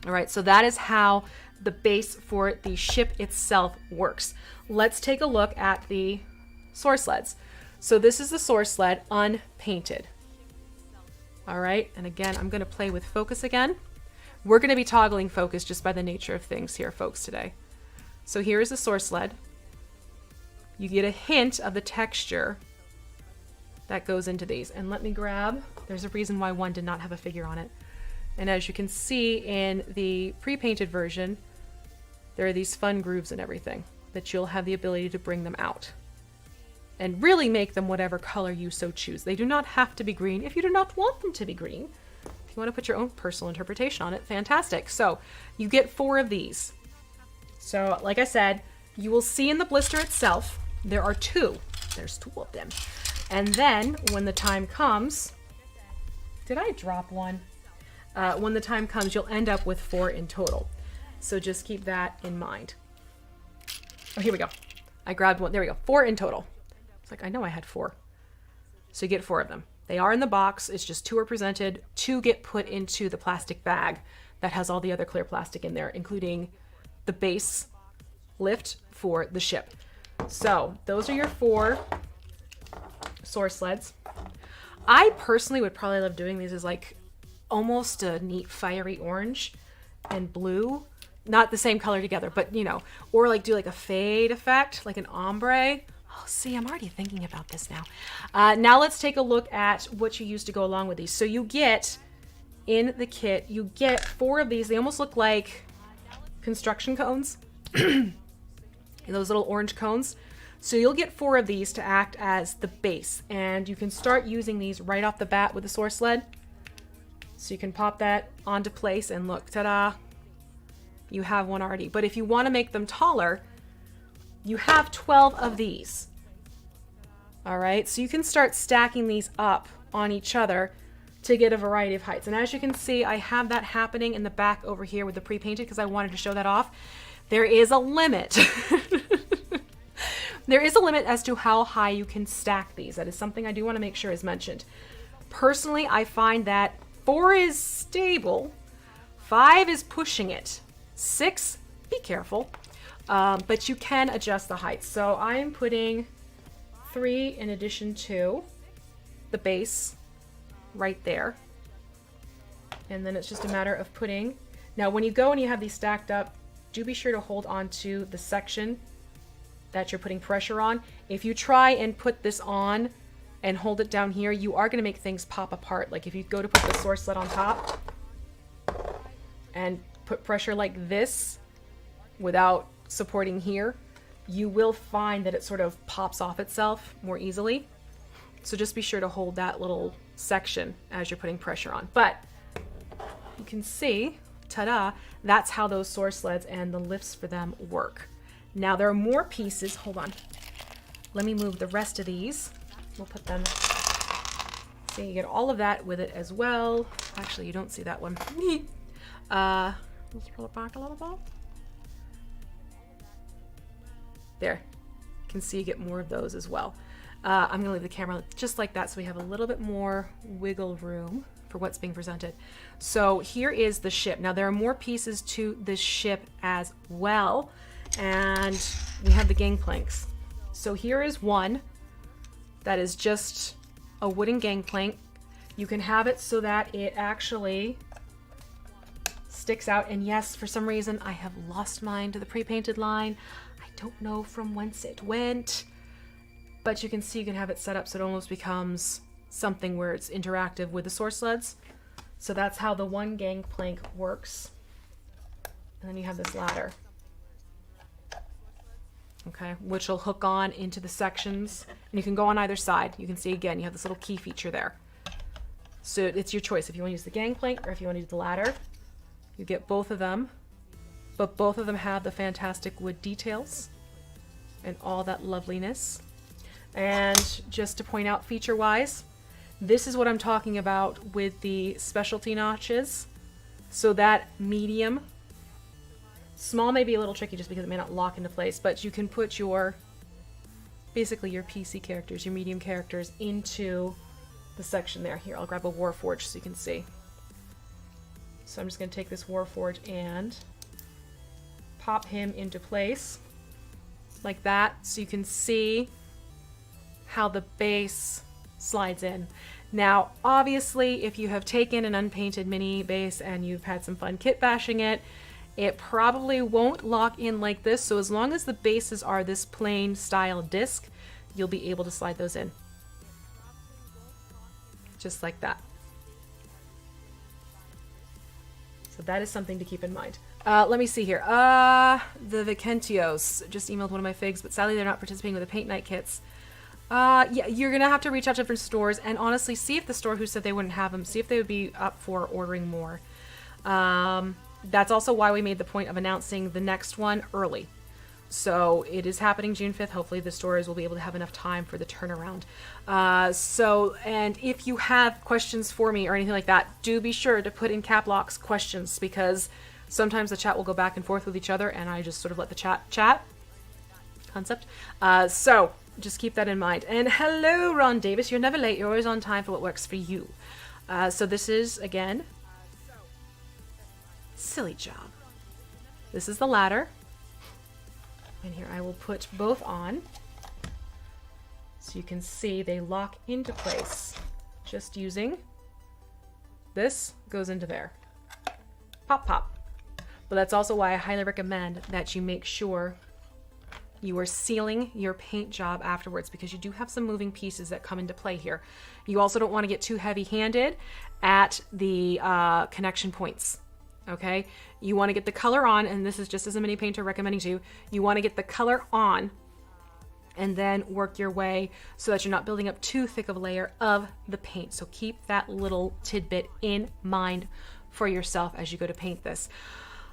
All right, so that is how the base for the ship itself works. Let's take a look at the source sleds. So this is the source sled unpainted. All right, and again, I'm gonna play with focus again. We're gonna be toggling focus just by the nature of things here, folks, today. So here is the source sled. You get a hint of the texture that goes into these. And let me grab, there's a reason why one did not have a figure on it. And as you can see in the pre-painted version, there are these fun grooves and everything that you'll have the ability to bring them out and really make them whatever color you so choose. They do not have to be green if you do not want them to be green. If you want to put your own personal interpretation on it, fantastic. So you get 4 of these. So like I said, you will see in the blister itself, there are 2. There's 2 of them. And then when the time comes, did I drop one? When the time comes, you'll end up with 4 in total. So just keep that in mind. Oh, here we go. I grabbed one. There we go. 4 in total. It's like, I know I had 4. So you get 4 of them. They are in the box. It's just 2 are presented. 2 get put into the plastic bag that has all the other clear plastic in there, including the base lift for the ship. So those are your 4 source sleds. I personally would probably love doing these as like almost a neat fiery orange and blue, not the same color together, but you know, or like do like a fade effect, like an ombre. Oh, see, I'm already thinking about this now. Now let's take a look at what you use to go along with these. So you get in the kit, you get 4 of these. They almost look like construction cones. Those little orange cones. So you'll get 4 of these to act as the base, and you can start using these right off the bat with the source sled. So you can pop that onto place and look, ta-da, you have one already. But if you want to make them taller, you have 12 of these. All right, so you can start stacking these up on each other to get a variety of heights. And as you can see, I have that happening in the back over here with the pre-painted because I wanted to show that off. There is a limit. There is a limit as to how high you can stack these. That is something I do want to make sure is mentioned. Personally, I find that 4 is stable, 5 is pushing it, 6, be careful, but you can adjust the height. So I'm putting 3 in addition to the base right there. And then it's just a matter of putting. Now when you go and you have these stacked up, do be sure to hold on to the section that you're putting pressure on. If you try and put this on and hold it down here, you are going to make things pop apart. Like if you go to put the source sled on top and put pressure like this without supporting here, you will find that it sort of pops off itself more easily. So just be sure to hold that little section as you're putting pressure on. But you can see, ta-da, that's how those source sleds and the lifts for them work. Now there are more pieces. Hold on. Let me move the rest of these. We'll put them. So you get all of that with it as well. Actually, you don't see that one. Let's pull it back a little bit. There. You can see you get more of those as well. I'm going to leave the camera just like that so we have a little bit more wiggle room for what's being presented. So here is the ship. Now there are more pieces to this ship as well. And we have the gangplanks. So here is one that is just a wooden gangplank. You can have it so that it actually sticks out. And yes, for some reason, I have lost mine to the pre-painted line. I don't know from whence it went, but you can see you can have it set up so it almost becomes something where it's interactive with the source sleds. So that's how the one gangplank works. And then you have this ladder. Okay, which will hook on into the sections, and you can go on either side. You can see again, you have this little key feature there. So it's your choice if you want to use the gangplank or if you want to use the ladder. You get both of them, but both of them have the fantastic wood details and all that loveliness. And just to point out feature-wise, this is what I'm talking about with the specialty notches. So that medium, small may be a little tricky just because it may not lock into place, but you can put your, basically your PC characters, your medium characters into the section there. Here, I'll grab a Warforged so you can see. So I'm just going to take this Warforged and pop him into place like that so you can see how the base slides in. Now, obviously, if you have taken an Unpainted mini base and you've had some fun kit bashing it, it probably won't lock in like this. So as long as the bases are this plain style disc, you'll be able to slide those in. Just like that. So that is something to keep in mind. Let me see here. The Vicentios just emailed one of my figs, but sadly they're not participating with the paint night kits. Yeah, you're gonna have to reach out to different stores and honestly see if the store who said they wouldn't have them, see if they would be up for ordering more. That's also why we made the point of announcing the next one early. So it is happening June 5th. Hopefully the stores will be able to have enough time for the turnaround. And if you have questions for me or anything like that, do be sure to put in cap locks questions, because sometimes the chat will go back and forth with each other and I just sort of let the chat concept. So just keep that in mind. And hello, Ron Davis. You're never late. You're always on time for what works for you. So this is, again, silly job. This is the ladder. And here I will put both on so you can see they lock into place. Just using this goes into there. Pop, pop. But that's also why I highly recommend that you make sure you are sealing your paint job afterwards, because you do have some moving pieces that come into play here. You also don't want to get too heavy-handed at the connection points. Okay, you want to get the color on, and this is just as a mini painter recommending to you. You want to get the color on and then work your way so that you're not building up too thick of a layer of the paint. So keep that little tidbit in mind for yourself as you go to paint this.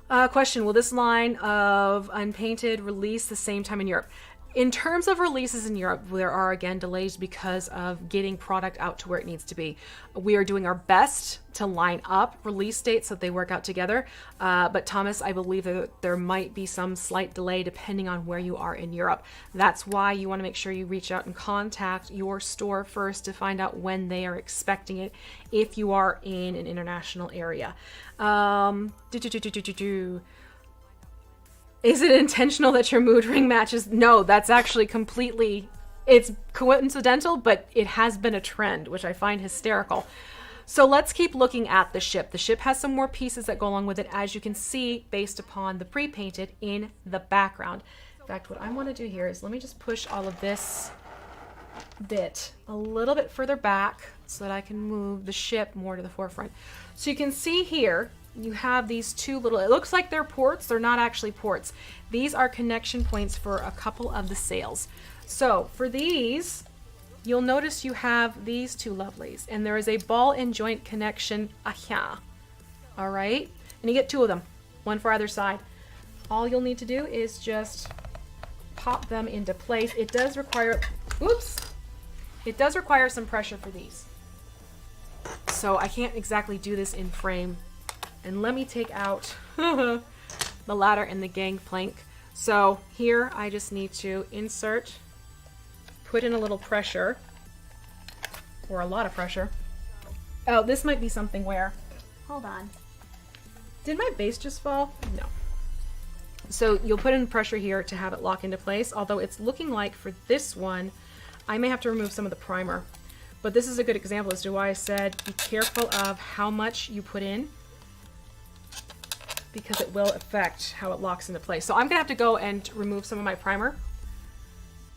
Question, will this line of Unpainted release the same time in Europe? In terms of releases in Europe, there are again delays because of getting product out to where it needs to be. We are doing our best to line up release dates so that they work out together. But Thomas, I believe that there might be some slight delay depending on where you are in Europe. That's why you want to make sure you reach out and contact your store first to find out when they are expecting it if you are in an international area. Is it intentional that your mood ring matches? No, that's actually completely, it's coincidental, but it has been a trend, which I find hysterical. So let's keep looking at the ship. The ship has some more pieces that go along with it, as you can see, based upon the pre-painted in the background. In fact, what I want to do here is let me just push all of this bit a little bit further back so that I can move the ship more to the forefront. So you can see here, you have these two little, it looks like they're ports, they're not actually ports. These are connection points for a couple of the sails. So for these, you'll notice you have these two lovelies, and there is a ball and joint connection here. All right, and you get two of them, one for either side. All you'll need to do is just pop them into place. It does require, whoops, it does require some pressure for these. So I can't exactly do this in frame. And let me take out the ladder and the gangplank. So here I just need to insert, put in a little pressure, or a lot of pressure. Oh, this might be something where, hold on. Did my base just fall? No. So you'll put in pressure here to have it lock into place, although it's looking like for this one, I may have to remove some of the primer. But this is a good example as to why I said be careful of how much you put in, because it will affect how it locks into place. So I'm gonna have to go and remove some of my primer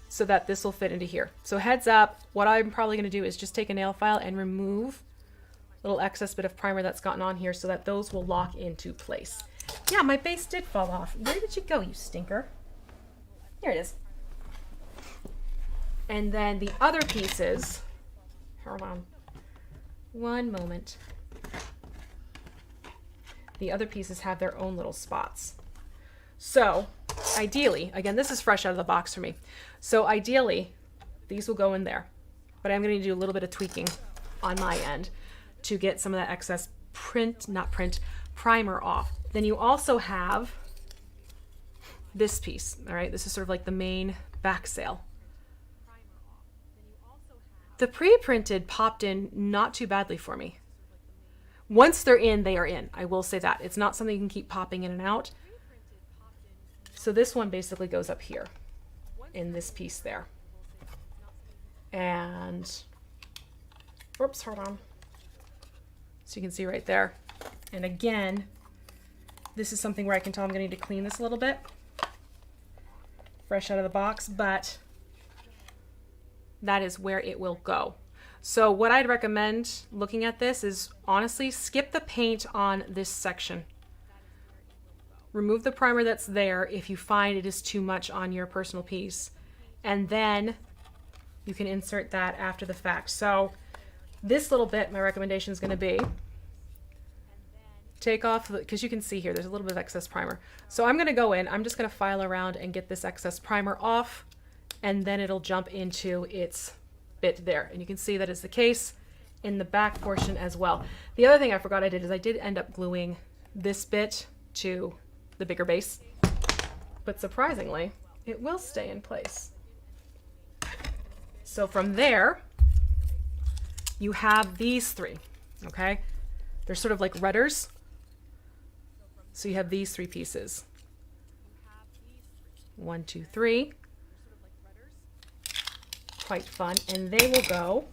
so that this will fit into here. So heads up, what I'm probably gonna do is just take a nail file and remove a little excess bit of primer that's gotten on here so that those will lock into place. Yeah, my base did fall off. Where did you go, you stinker? Here it is. And then the other pieces, hold on one moment. The other pieces have their own little spots. So ideally, again, this is fresh out of the box for me. So ideally, these will go in there, but I'm going to do a little bit of tweaking on my end to get some of that excess primer off. Then you also have this piece, all right? This is sort of like the main back sail. The pre-printed popped in not too badly for me. Once they're in, they are in. I will say that. It's not something you can keep popping in and out. So this one basically goes up here in this piece there. And, oops, hold on. So you can see right there. And again, this is something where I can tell I'm going to need to clean this a little bit. Fresh out of the box, but that is where it will go. So what I'd recommend looking at this is honestly skip the paint on this section. Remove the primer that's there if you find it is too much on your personal piece. And then you can insert that after the fact. So this little bit, my recommendation is going to be take off, because you can see here there's a little bit of excess primer. So I'm going to go in, I'm just going to file around and get this excess primer off, and then it'll jump into its bit there. And you can see that is the case in the back portion as well. The other thing I forgot I did is I did end up gluing this bit to the bigger base, but surprisingly it will stay in place. So from there you have these three, okay? They're sort of like rudders. So you have these three pieces. 1, 2, 3. Quite fun. And they will go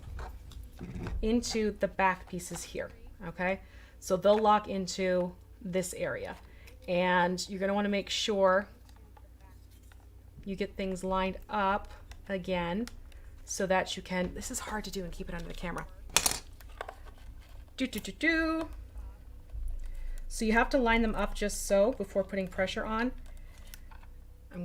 into the back pieces here, okay? So they'll lock into this area. And you're going to want to make sure you get things lined up again so that you can, this is hard to do and keep it under the camera. So you have to line them up just so before putting pressure on.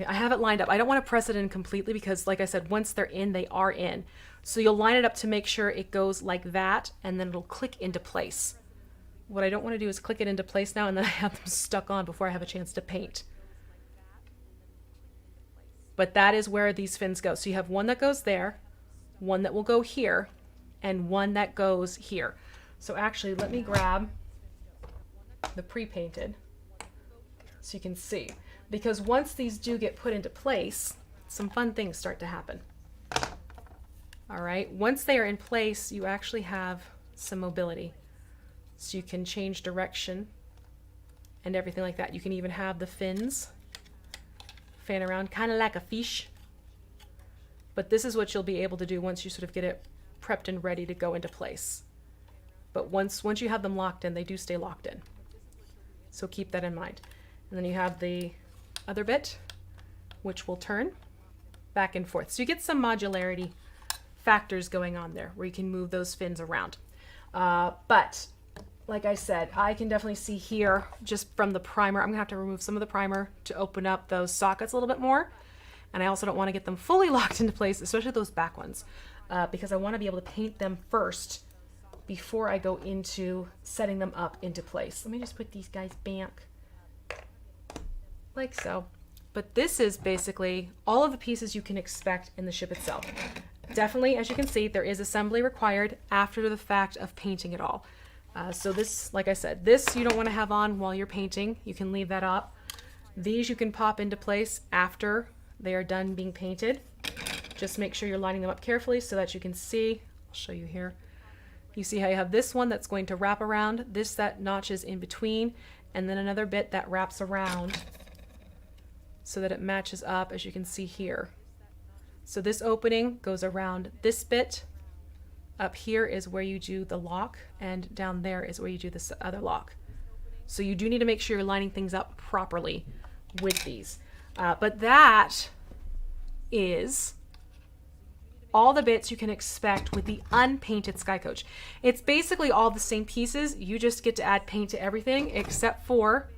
I have it lined up. I don't want to press it in completely because, like I said, once they're in, they are in. So you'll line it up to make sure it goes like that, and then it'll click into place. What I don't want to do is click it into place now and then I have them stuck on before I have a chance to paint. But that is where these fins go. So you have one that goes there, one that will go here, and one that goes here. So actually, let me grab the pre-painted so you can see. Because once these do get put into place, some fun things start to happen. All right, once they are in place, you actually have some mobility. So you can change direction and everything like that. You can even have the fins fan around, kind of like a fish. But this is what you'll be able to do once you sort of get it prepped and ready to go into place. But once you have them locked in, they do stay locked in. So keep that in mind. And then you have the other bit, which will turn back and forth. So you get some modularity factors going on there where you can move those fins around. But like I said, I can definitely see here just from the primer, I'm gonna have to remove some of the primer to open up those sockets a little bit more. And I also don't want to get them fully locked into place, especially those back ones, because I want to be able to paint them first before I go into setting them up into place. Let me just put these guys back like so. But this is basically all of the pieces you can expect in the ship itself. Definitely, as you can see, there is assembly required after the fact of painting it all. So this, like I said, this you don't want to have on while you're painting. You can leave that up. These you can pop into place after they are done being painted. Just make sure you're lining them up carefully so that you can see. I'll show you here. You see how you have this one that's going to wrap around, this that notches in between, and then another bit that wraps around so that it matches up, as you can see here. So this opening goes around this bit. Up here is where you do the lock, and down there is where you do this other lock. So you do need to make sure you're lining things up properly with these. But that is all the bits you can expect with the unpainted Skycoach. It's basically all the same pieces. You just get to add paint to everything except for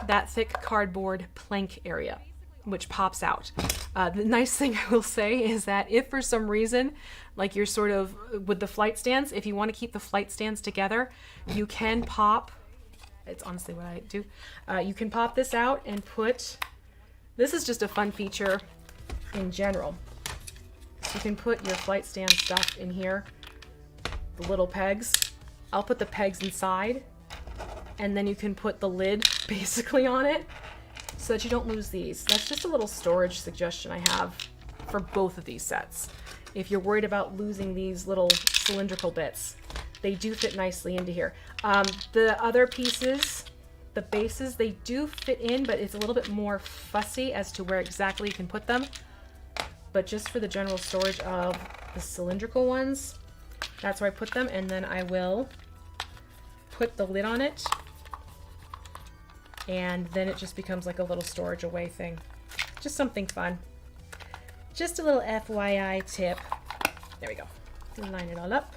that thick cardboard plank area, which pops out. The nice thing I will say is that if for some reason, like you're sort of with the flight stands, if you want to keep the flight stands together, you can pop, it's honestly what I do, you can pop this out and put, this is just a fun feature in general. You can put your flight stand stuff in here, the little pegs. I'll put the pegs inside and then you can put the lid basically on it so that you don't lose these. That's just a little storage suggestion I have for both of these sets. If you're worried about losing these little cylindrical bits, they do fit nicely into here. The other pieces, the bases, they do fit in, but it's a little bit more fussy as to where exactly you can put them. But just for the general storage of the cylindrical ones, that's where I put them, and then I will put the lid on it, and then it just becomes like a little storage away thing. Just something fun. Just a little FYI tip. There we go. Line it all up.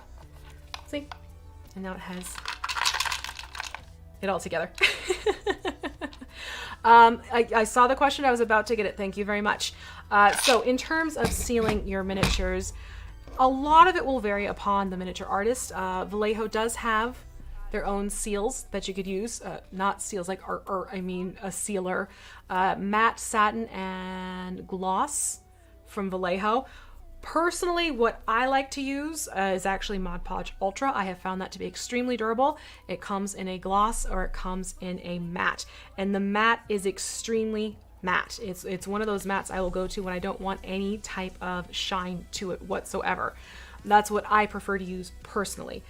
See? And now it has it all together. I saw the question. I was about to get it. Thank you very much. So in terms of sealing your miniatures, a lot of it will vary upon the miniature artist. Vallejo does have their own seals that you could use. Not seals like I mean a sealer. Matte satin and gloss from Vallejo. Personally, what I like to use is actually Mod Podge Ultra. I have found that to be extremely durable. It comes in a gloss or it comes in a matte. And the matte is extremely matte. It's one of those mattes I will go to when I don't want any type of shine to it whatsoever. That's what I prefer to use personally.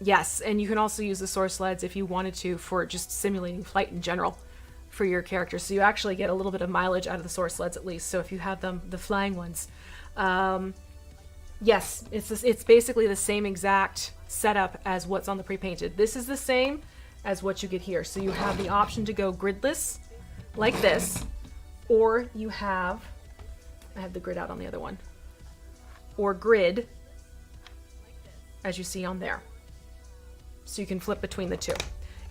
Yes, and you can also use the source sleds if you wanted to for just simulating flight in general for your characters. So you actually get a little bit of mileage out of the source sleds at least. So if you have them, the flying ones, yes, it's basically the same exact setup as what's on the pre-painted. This is the same as what you get here. So you have the option to go gridless like this, or you have, I have the grid out on the other one, or grid as you see on there. So you can flip between the two.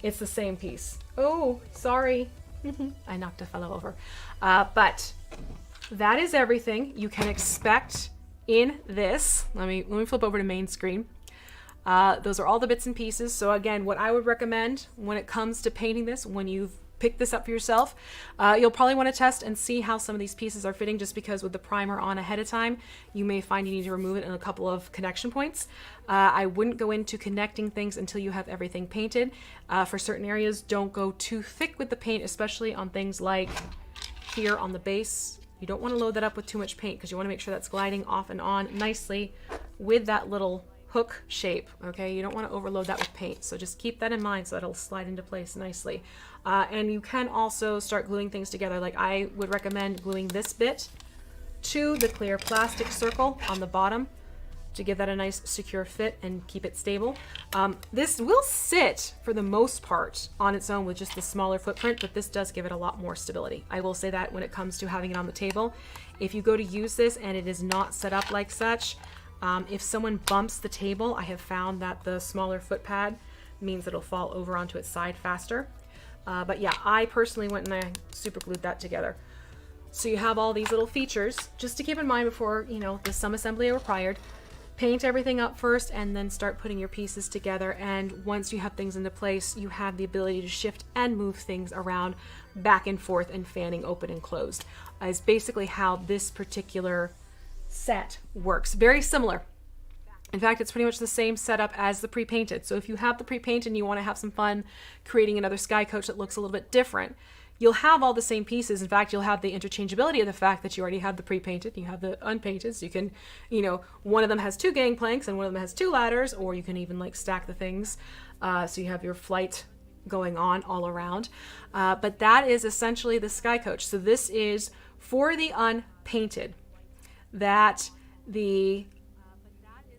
It's the same piece. Oh, sorry. I knocked a fellow over. But that is everything you can expect in this. Let me flip over to main screen. Those are all the bits and pieces. So again, what I would recommend when it comes to painting this, when you've picked this up for yourself, you'll probably want to test and see how some of these pieces are fitting, just because with the primer on ahead of time, you may find you need to remove it in a couple of connection points. I wouldn't go into connecting things until you have everything painted. For certain areas, don't go too thick with the paint, especially on things like here on the base. You don't want to load that up with too much paint because you want to make sure that's gliding off and on nicely with that little hook shape. Okay, you don't want to overload that with paint, so just keep that in mind so that it'll slide into place nicely. And you can also start gluing things together. Like I would recommend gluing this bit to the clear plastic circle on the bottom to give that a nice secure fit and keep it stable. This will sit for the most part on its own with just the smaller footprint, but this does give it a lot more stability. I will say that when it comes to having it on the table. If you go to use this and it is not set up like such, if someone bumps the table, I have found that the smaller foot pad means it'll fall over onto its side faster. But yeah, I personally went and I super glued that together. So you have all these little features just to keep in mind before, you know, the some assembly are required. Paint everything up first and then start putting your pieces together. And once you have things into place, you have the ability to shift and move things around back and forth and fanning open and closed. Is basically how this particular set works. Very similar. In fact, it's pretty much the same setup as the pre-painted. So if you have the pre-painted and you want to have some fun creating another Skycoach that looks a little bit different, you'll have all the same pieces. In fact, you'll have the interchangeability of the fact that you already have the pre-painted, you have the unpainted, so you can, you know, one of them has 2 gangplanks and one of them has 2 ladders, or you can even like stack the things. So you have your flight going on all around. But that is essentially the Skycoach. So this is for the unpainted. That the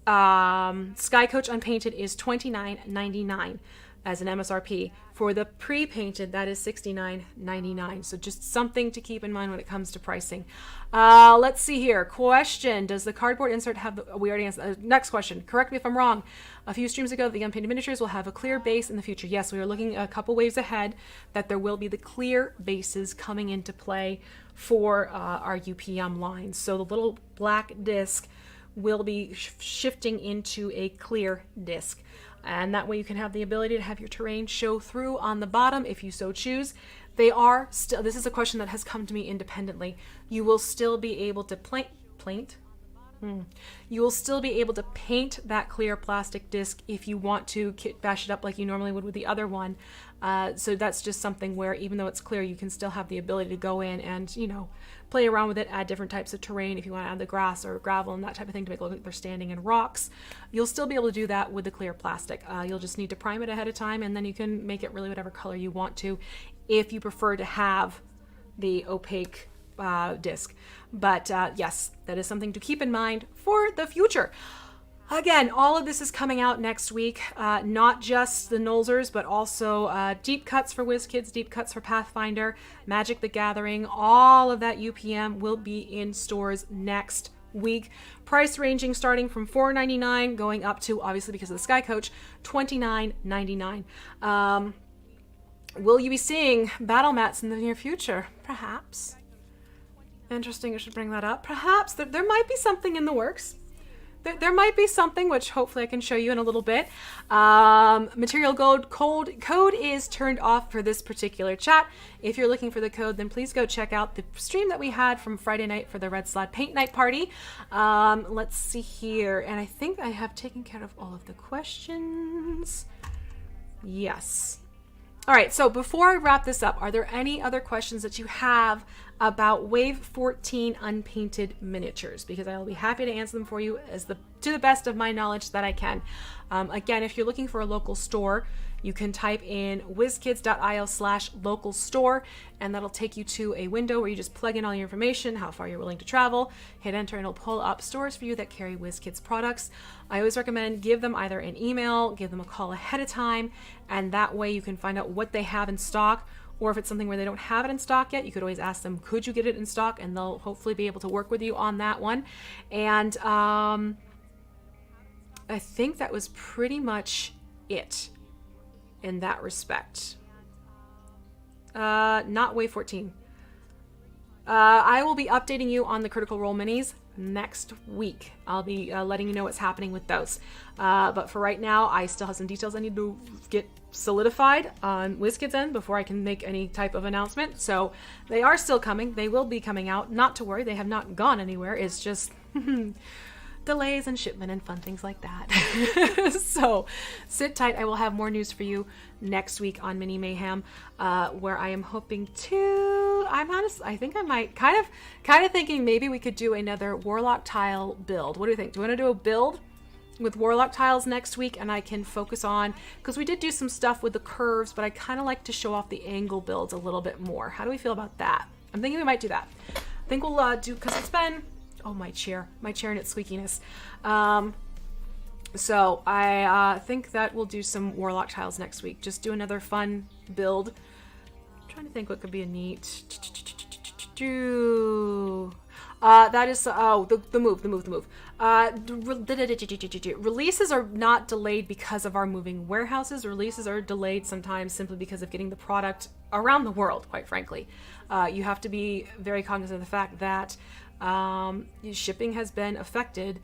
Skycoach Unpainted is $29.99 as an MSRP. For the pre-painted, that is $69.99. So just something to keep in mind when it comes to pricing. Let's see here. Question: does the cardboard insert have the? We already answered. Next question. Correct me if I'm wrong. A few streams ago, the Unpainted miniatures will have a clear base in the future. Yes, we are looking a couple waves ahead that there will be the clear bases coming into play for our UPM lines. So the little black disc will be shifting into a clear disc. And that way you can have the ability to have your terrain show through on the bottom if you so choose. They are still, this is a question that has come to me independently. You will still be able to paint You will still be able to paint that clear plastic disc if you want to bash it up like you normally would with the other one. So that's just something where even though it's clear, you can still have the ability to go in and, you know, play around with it, add different types of terrain if you want to add the grass or gravel and that type of thing to make it look like they're standing in rocks. You'll still be able to do that with the clear plastic. You'll just need to prime it ahead of time, and then you can make it really whatever color you want to if you prefer to have the opaque disc. But yes, that is something to keep in mind for the future. Again, all of this is coming out next week, not just the Nolzurs, but also deep cuts for WizKids, deep cuts for Pathfinder, Magic the Gathering. All of that UPM will be in stores next week. Price ranging starting from $4.99 going up to, obviously because of the Skycoach, $29.99. Will you be seeing battle mats in the near future? Perhaps. Interesting, I should bring that up. Perhaps. There might be something in the works. There might be something, which hopefully I can show you in a little bit. Material code is turned off for this particular chat. If you're looking for the code, then please go check out the stream that we had from Friday night for the Red Slaad Paint Night Party. Let's see here. And I think I have taken care of all of the questions. Yes. All right, so before I wrap this up, are there any other questions that you have about Wave 14 Unpainted miniatures? Because I will be happy to answer them for you to the best of my knowledge that I can. Again, if you're looking for a local store, you can type in wizkids.io/local store, and that'll take you to a window where you just plug in all your information, how far you're willing to travel, hit enter, and it'll pull up stores for you that carry WizKids products. I always recommend give them either an email, give them a call ahead of time, and that way you can find out what they have in stock. Or if it's something where they don't have it in stock yet, you could always ask them, could you get it in stock? And they'll hopefully be able to work with you on that one. And I think that was pretty much it in that respect. Not Wave 14. I will be updating you on the Critical Role minis next week. I'll be letting you know what's happening with those. But for right now, I still have some details I need to get solidified on WizKids end before I can make any type of announcement. So they are still coming. They will be coming out. Not to worry, they have not gone anywhere. It's just delays and shipment and fun things like that. So sit tight. I will have more news for you next week on Mini Mayhem, where I am hoping to, I think I might kind of thinking maybe we could do another Warlock tile build. What do you think? Do you want to do a build with Warlock tiles next week, and I can focus on, because we did do some stuff with the curves, but I kind of like to show off the angle builds a little bit more. How do we feel about that? I'm thinking we might do that. I think we'll do, because it's been, oh, my chair and its squeakiness. So I think that we'll do some Warlock tiles next week. Just do another fun build. I'm trying to think what could be a neat. That is, the move. Releases are not delayed because of our moving warehouses. Releases are delayed sometimes simply because of getting the product around the world, quite frankly. You have to be very cognizant of the fact that shipping has been affected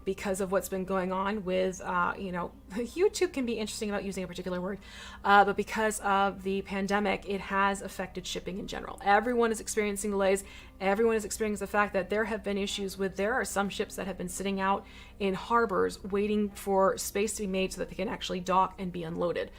because of what's been going on with, YouTube can be interesting about using a particular word, but because of the pandemic, it has affected shipping in general. Everyone is experiencing delays. Everyone is experiencing the fact that there have been issues with, there are some ships that have been sitting out in harbors waiting for space to be made so that they can actually dock and be unloaded.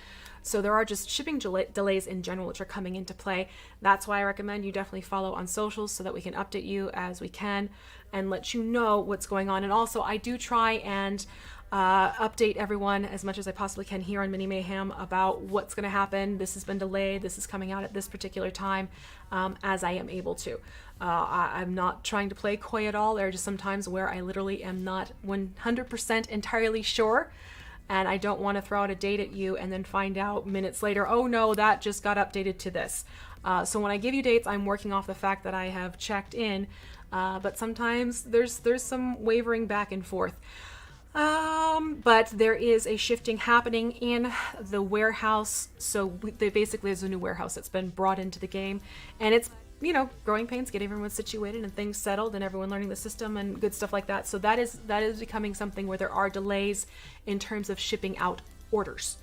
So there are just shipping delays in general, which are coming into play. That's why I recommend you definitely follow on socials so that we can update you as we can and let you know what's going on. And also, I do try and update everyone as much as I possibly can here on Mini Mayhem about what's going to happen. This has been delayed. This is coming out at this particular time, as I am able to. I'm not trying to play coy at all. There are just some times where I literally am not 100% entirely sure. And I don't want to throw out a date at you and then find out minutes later, oh no, that just got updated to this. So when I give you dates, I'm working off the fact that I have checked in, but sometimes there's some wavering back and forth. But there is a shifting happening in the warehouse. So basically there's a new warehouse that's been brought into the game, and it's, growing pains, getting everyone situated and things settled and everyone learning the system and good stuff like that. So that is becoming something where there are delays in terms of shipping out orders.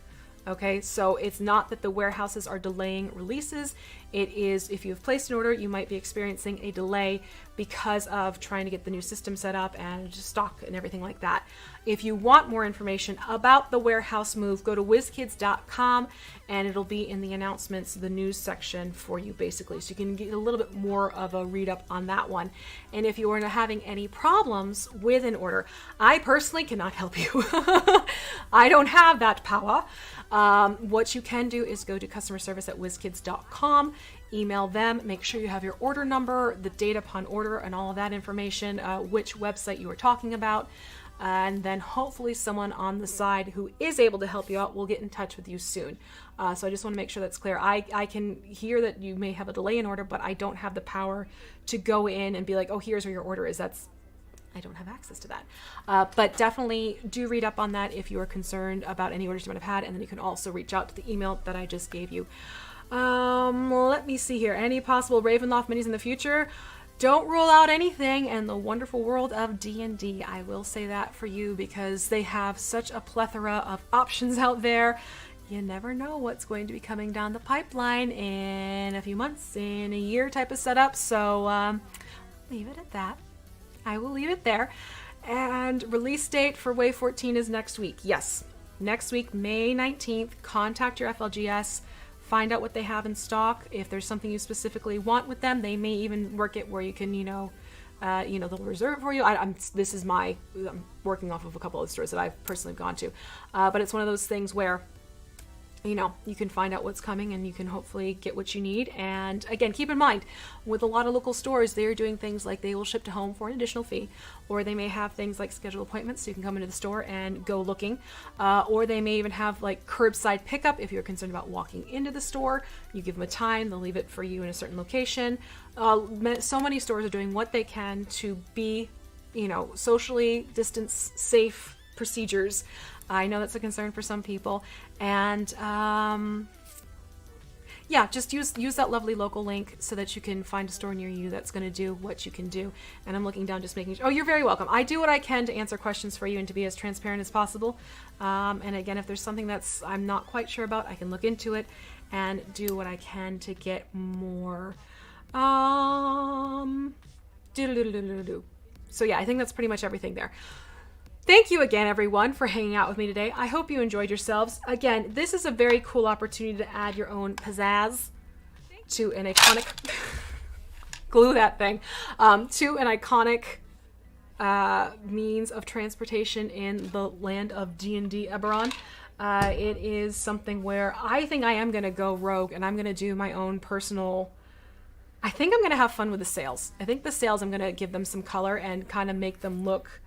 Okay, so it's not that the warehouses are delaying releases. It is, if you've placed an order, you might be experiencing a delay because of trying to get the new system set up and stock and everything like that. If you want more information about the warehouse move, go to WizKids.com and it'll be in the announcements, the news section for you basically. So you can get a little bit more of a read up on that one. And if you are having any problems with an order, I personally cannot help you. I don't have that power. What you can do is go to customer service at WizKids.com, email them, make sure you have your order number, the date upon order, and all of that information, which website you are talking about. And then hopefully someone on the side who is able to help you out will get in touch with you soon. So I just want to make sure that's clear. I can hear that you may have a delay in order, but I don't have the power to go in and be like, oh, here's where your order is. I don't have access to that. But definitely do read up on that if you are concerned about any orders you might have had. And then you can also reach out to the email that I just gave you. Let me see here. Any possible Ravenloft minis in the future? Don't rule out anything in the wonderful world of D&D. I will say that for you because they have such a plethora of options out there. You never know what's going to be coming down the pipeline in a few months, in a year type of setup. So leave it at that. I will leave it there. And release date for Wave 14 is next week. Yes, next week, May 19th. Contact your FLGS. Find out what they have in stock. If there's something you specifically want with them, they may even work it where you can, they'll reserve it for you. I'm working off of a couple of stores that I've personally gone to. But it's one of those things where, you can find out what's coming and you can hopefully get what you need. And again, keep in mind, with a lot of local stores, they're doing things like they will ship to home for an additional fee, or they may have things like schedule appointments so you can come into the store and go looking, or they may even have like curbside pickup if you're concerned about walking into the store. You give them a time, they'll leave it for you in a certain location. So many stores are doing what they can to be, socially distance safe procedures. I know that's a concern for some people. And just use that lovely local link so that you can find a store near you that's going to do what you can do. And I'm looking down, just making sure. Oh, you're very welcome. I do what I can to answer questions for you and to be as transparent as possible. And again, if there's something I'm not quite sure about, I can look into it and do what I can to get more. So yeah, I think that's pretty much everything there. Thank you again, everyone, for hanging out with me today. I hope you enjoyed yourselves. Again, this is a very cool opportunity to add your own pizzazz to an iconic... glue that thing. To an iconic means of transportation in the land of D&D Eberron. It is something where I think I am going to go rogue and I'm going to do my own personal... I think I'm going to have fun with the sails. I think the sails, I'm going to give them some color and kind of make them look...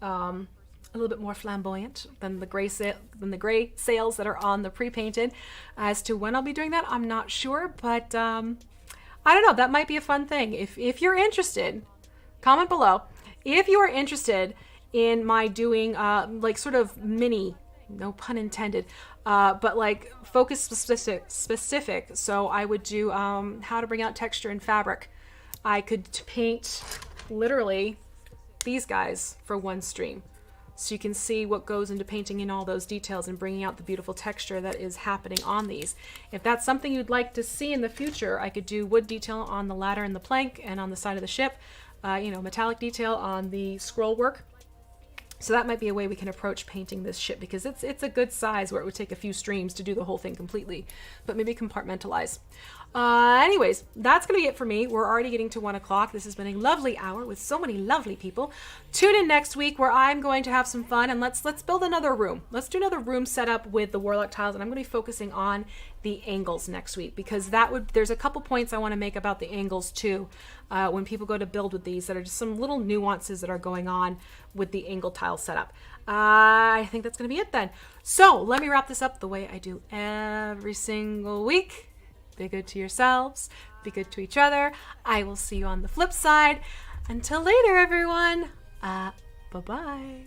a little bit more flamboyant than the gray sails that are on the pre-painted. As to when I'll be doing that, I'm not sure, but I don't know. That might be a fun thing. If you're interested, comment below. If you are interested in my doing like sort of mini, no pun intended, but like focus specific. So I would do how to bring out texture in fabric. I could paint literally these guys for one stream. So you can see what goes into painting in all those details and bringing out the beautiful texture that is happening on these. If that's something you'd like to see in the future, I could do wood detail on the ladder and the plank and on the side of the ship, metallic detail on the scroll work. So that might be a way we can approach painting this ship, because it's a good size where it would take a few streams to do the whole thing completely, but maybe compartmentalize. Anyways, that's going to be it for me. We're already getting to 1 o'clock. This has been a lovely hour with so many lovely people. Tune in next week where I'm going to have some fun, and let's build another room. Let's do another room setup with the Warlock tiles, and I'm going to be focusing on the angles next week, because there's a couple points I want to make about the angles too when people go to build with these, that are just some little nuances that are going on with the angle tile setup. I think that's going to be it then. So let me wrap this up the way I do every single week. Be good to yourselves. Be good to each other. I will see you on the flip side. Until later, everyone. Bye-bye.